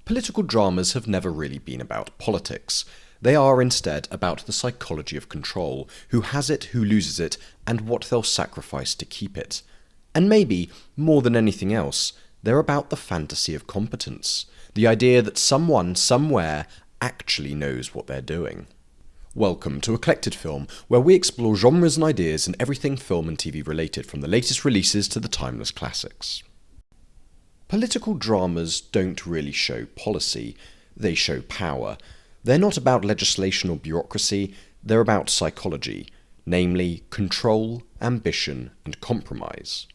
Political dramas have never really been about politics. They are instead about the psychology of control, who has it, who loses it, and what they'll sacrifice to keep it. And maybe, more than anything else, they're about the fantasy of competence, the idea that someone, somewhere, actually knows what they're doing. Welcome to Eclected Film, where we explore genres and ideas in everything film and TV related, from the latest releases to the timeless classics. Political dramas don't really show policy, they show power. They're not about legislation or bureaucracy, they're about psychology, namely control, ambition, and compromise.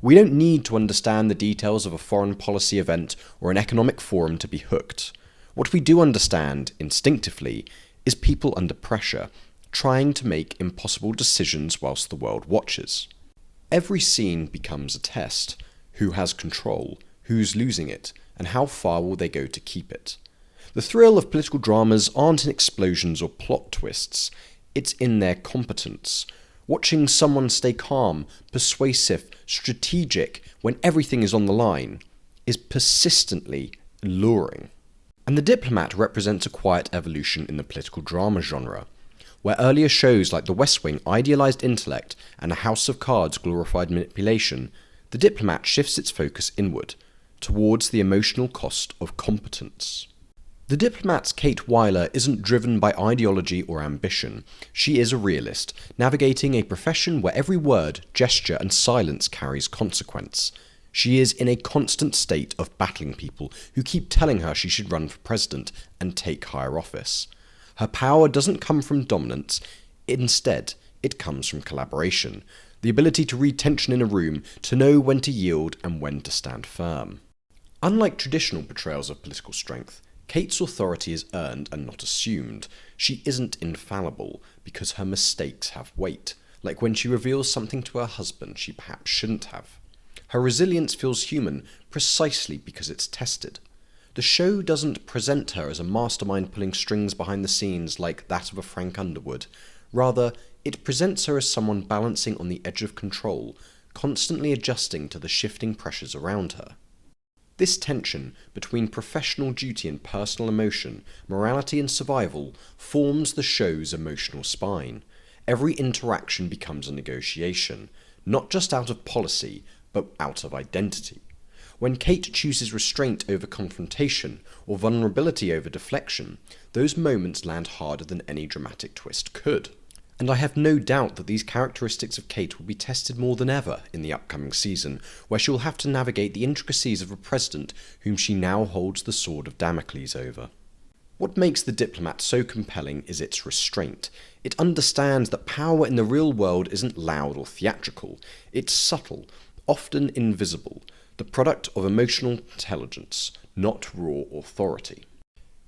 We don't need to understand the details of a foreign policy event or an economic forum to be hooked. What we do understand, instinctively, is people under pressure, trying to make impossible decisions whilst the world watches. Every scene becomes a test. Who has control? Who's losing it? And how far will they go to keep it? The thrill of political dramas aren't in explosions or plot twists, it's in their competence. Watching someone stay calm, persuasive, strategic when everything is on the line is persistently alluring. And The Diplomat represents a quiet evolution in the political drama genre. Where earlier shows like The West Wing idealised intellect and A House of Cards glorified manipulation, The Diplomat shifts its focus inward, towards the emotional cost of competence. The Diplomat's Kate Weiler isn't driven by ideology or ambition. She is a realist, navigating a profession where every word, gesture and silence carries consequence. She is in a constant state of battling people who keep telling her she should run for president and take higher office. Her power doesn't come from dominance, instead it comes from collaboration, the ability to read tension in a room, to know when to yield and when to stand firm. Unlike traditional portrayals of political strength, Kate's authority is earned and not assumed. She isn't infallible because her mistakes have weight, like when she reveals something to her husband she perhaps shouldn't have. Her resilience feels human precisely because it's tested. The show doesn't present her as a mastermind pulling strings behind the scenes like that of a Frank Underwood. Rather, it presents her as someone balancing on the edge of control, constantly adjusting to the shifting pressures around her. This tension between professional duty and personal emotion, morality and survival, forms the show's emotional spine. Every interaction becomes a negotiation, not just out of policy, but out of identity. When Kate chooses restraint over confrontation, or vulnerability over deflection, those moments land harder than any dramatic twist could. And I have no doubt that these characteristics of Kate will be tested more than ever in the upcoming season, where she will have to navigate the intricacies of a president whom she now holds the sword of Damocles over. What makes The Diplomat so compelling is its restraint. It understands that power in the real world isn't loud or theatrical. It's subtle, often invisible, the product of emotional intelligence, not raw authority.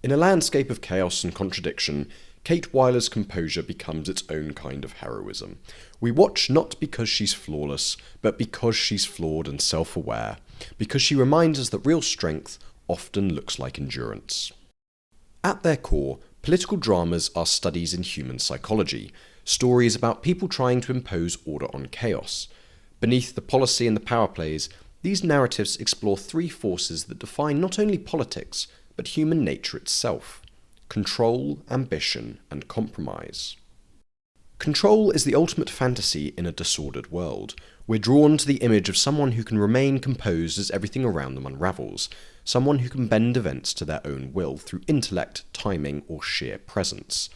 In a landscape of chaos and contradiction, Kate Weiler's composure becomes its own kind of heroism. We watch not because she's flawless, but because she's flawed and self-aware, because she reminds us that real strength often looks like endurance. At their core, political dramas are studies in human psychology, stories about people trying to impose order on chaos. Beneath the policy and the power plays, these narratives explore three forces that define not only politics, but human nature itself: control, ambition, and compromise. Control is the ultimate fantasy in a disordered world. We're drawn to the image of someone who can remain composed as everything around them unravels, someone who can bend events to their own will through intellect, timing, or sheer presence.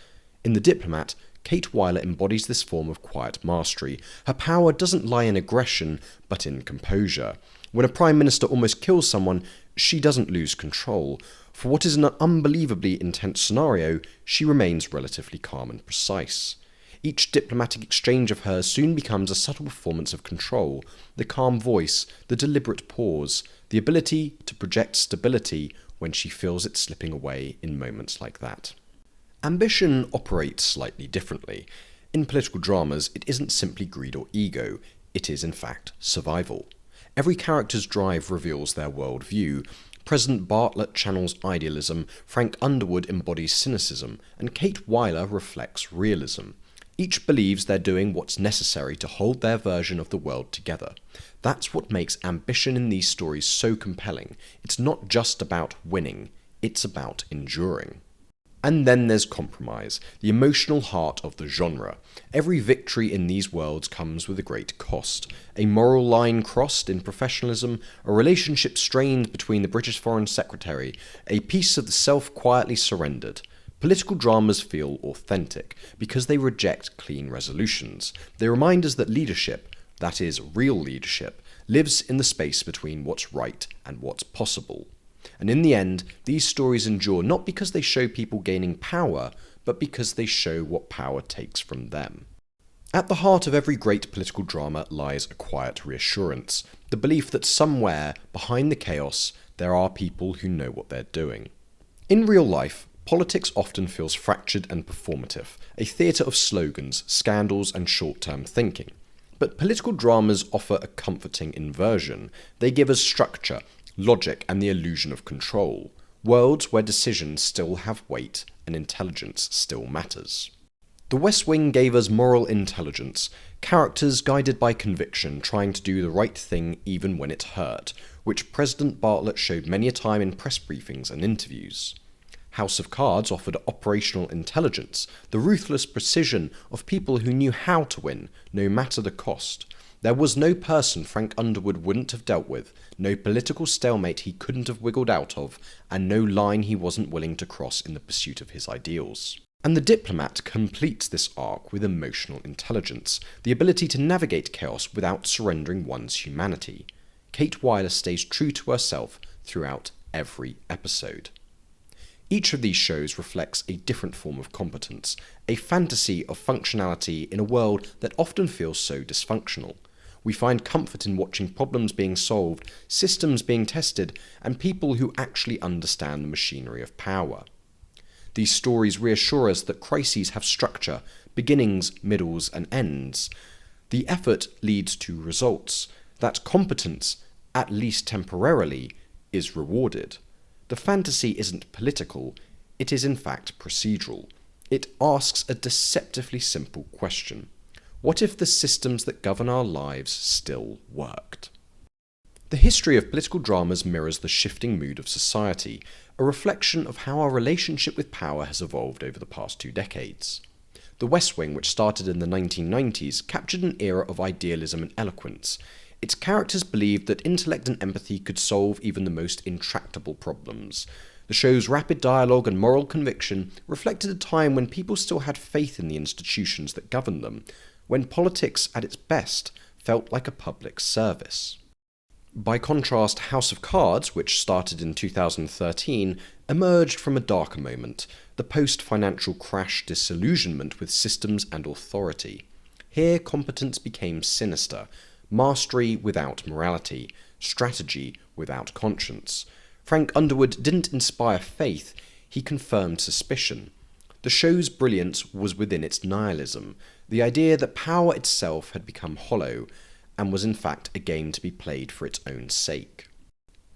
In The Diplomat, Kate Weiler embodies this form of quiet mastery. Her power doesn't lie in aggression, but in composure. When a prime minister almost kills someone, she doesn't lose control. For what is an unbelievably intense scenario, she remains relatively calm and precise. Each diplomatic exchange of hers soon becomes a subtle performance of control, the calm voice, the deliberate pause, the ability to project stability when she feels it slipping away in moments like that. Ambition operates slightly differently. In political dramas, it isn't simply greed or ego, it is in fact survival. Every character's drive reveals their worldview. President Bartlett channels idealism, Frank Underwood embodies cynicism, and Kate Weiler reflects realism. Each believes they're doing what's necessary to hold their version of the world together. That's what makes ambition in these stories so compelling. It's not just about winning, it's about enduring. And then there's compromise, the emotional heart of the genre. Every victory in these worlds comes with a great cost. A moral line crossed in professionalism, a relationship strained between the British Foreign Secretary, a piece of the self quietly surrendered. Political dramas feel authentic because they reject clean resolutions. They remind us that leadership, that is, real leadership, lives in the space between what's right and what's possible. And in the end, these stories endure not because they show people gaining power, but because they show what power takes from them. At the heart of every great political drama lies a quiet reassurance, the belief that somewhere behind the chaos there are people who know what they're doing. In real life, politics often feels fractured and performative, a theatre of slogans, scandals, and short-term thinking. But political dramas offer a comforting inversion. They give us structure, logic, and the illusion of control. Worlds where decisions still have weight and intelligence still matters. The West Wing gave us moral intelligence, characters guided by conviction trying to do the right thing even when it hurt, which President Bartlet showed many a time in press briefings and interviews. House of Cards offered operational intelligence, the ruthless precision of people who knew how to win, no matter the cost. There was no person Frank Underwood wouldn't have dealt with, no political stalemate he couldn't have wiggled out of, and no line he wasn't willing to cross in the pursuit of his ideals. And the Diplomat completes this arc with emotional intelligence, the ability to navigate chaos without surrendering one's humanity. Kate Weiler stays true to herself throughout every episode. Each of these shows reflects a different form of competence, a fantasy of functionality in a world that often feels so dysfunctional. We find comfort in watching problems being solved, systems being tested, and people who actually understand the machinery of power. These stories reassure us that crises have structure, beginnings, middles, and ends. The effort leads to results, that competence, at least temporarily, is rewarded. The fantasy isn't political, it is in fact procedural. It asks a deceptively simple question. What if the systems that govern our lives still worked? The history of political dramas mirrors the shifting mood of society, a reflection of how our relationship with power has evolved over the past 2 decades. The West Wing, which started in the 1990s, captured an era of idealism and eloquence. Its characters believed that intellect and empathy could solve even the most intractable problems. The show's rapid dialogue and moral conviction reflected a time when people still had faith in the institutions that governed them, when politics at its best felt like a public service. By contrast, House of Cards, which started in 2013, emerged from a darker moment, the post-financial crash disillusionment with systems and authority. Here, competence became sinister, mastery without morality, strategy without conscience. Frank Underwood didn't inspire faith, he confirmed suspicion. The show's brilliance was within its nihilism, the idea that power itself had become hollow, and was in fact a game to be played for its own sake.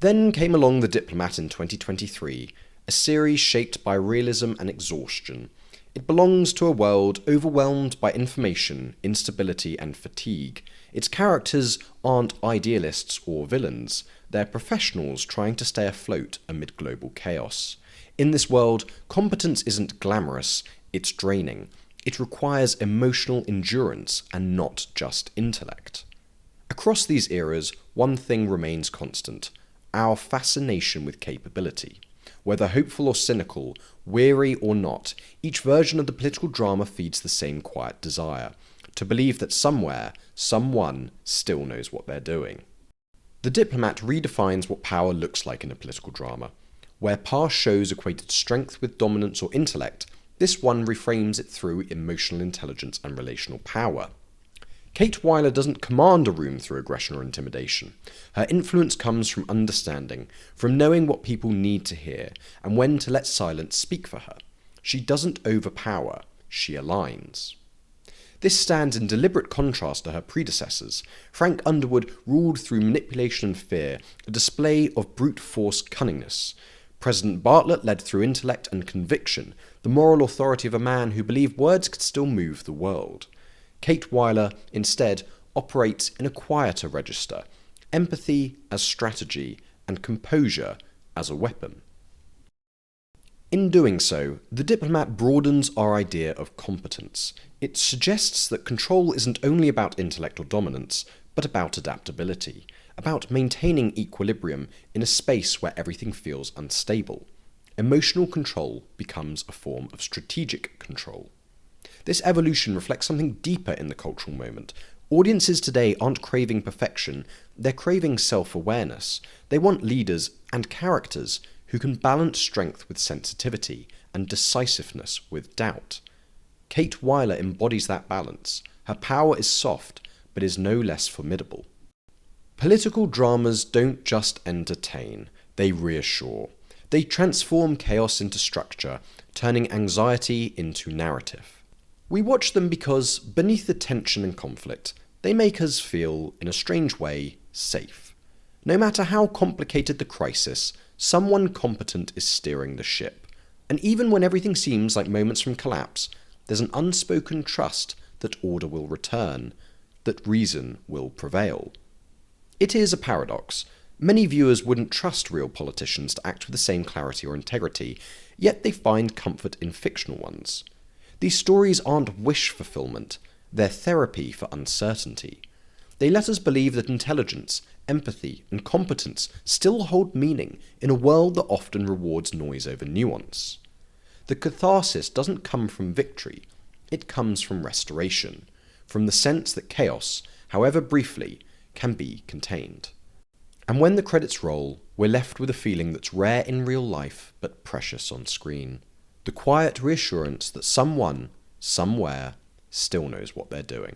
Then came along The Diplomat in 2023, a series shaped by realism and exhaustion. It belongs to a world overwhelmed by information, instability, and fatigue. Its characters aren't idealists or villains, they're professionals trying to stay afloat amid global chaos. In this world, competence isn't glamorous, it's draining. It requires emotional endurance and not just intellect. Across these eras, one thing remains constant: our fascination with capability. Whether hopeful or cynical, weary or not, each version of the political drama feeds the same quiet desire: to believe that somewhere, someone still knows what they're doing. The Diplomat redefines what power looks like in a political drama. Where past shows equated strength with dominance or intellect, this one reframes it through emotional intelligence and relational power. Kate Weiler doesn't command a room through aggression or intimidation. Her influence comes from understanding, from knowing what people need to hear, and when to let silence speak for her. She doesn't overpower, she aligns. This stands in deliberate contrast to her predecessors. Frank Underwood ruled through manipulation and fear, a display of brute force cunningness. President Bartlet led through intellect and conviction, the moral authority of a man who believed words could still move the world. Kate Weiler, instead, operates in a quieter register, empathy as strategy and composure as a weapon. In doing so, The Diplomat broadens our idea of competence. It suggests that control isn't only about intellectual dominance, but about adaptability, about maintaining equilibrium in a space where everything feels unstable. Emotional control becomes a form of strategic control. This evolution reflects something deeper in the cultural moment. Audiences today aren't craving perfection, they're craving self-awareness. They want leaders and characters who can balance strength with sensitivity and decisiveness with doubt. Kate Weiler embodies that balance. Her power is soft, but is no less formidable. Political dramas don't just entertain, they reassure. They transform chaos into structure, turning anxiety into narrative. We watch them because, beneath the tension and conflict, they make us feel, in a strange way, safe. No matter how complicated the crisis, someone competent is steering the ship. And even when everything seems like moments from collapse, there's an unspoken trust that order will return, that reason will prevail. It is a paradox. Many viewers wouldn't trust real politicians to act with the same clarity or integrity, yet they find comfort in fictional ones. These stories aren't wish fulfillment, they're therapy for uncertainty. They let us believe that intelligence, empathy, and competence still hold meaning in a world that often rewards noise over nuance. The catharsis doesn't come from victory, it comes from restoration, from the sense that chaos, however briefly, can be contained. And when the credits roll, we're left with a feeling that's rare in real life but precious on screen. The quiet reassurance that someone, somewhere, still knows what they're doing.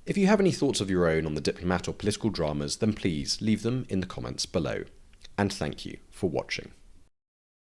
If you have any thoughts of your own on the Diplomat or political dramas, then please leave them in the comments below. And thank you for watching.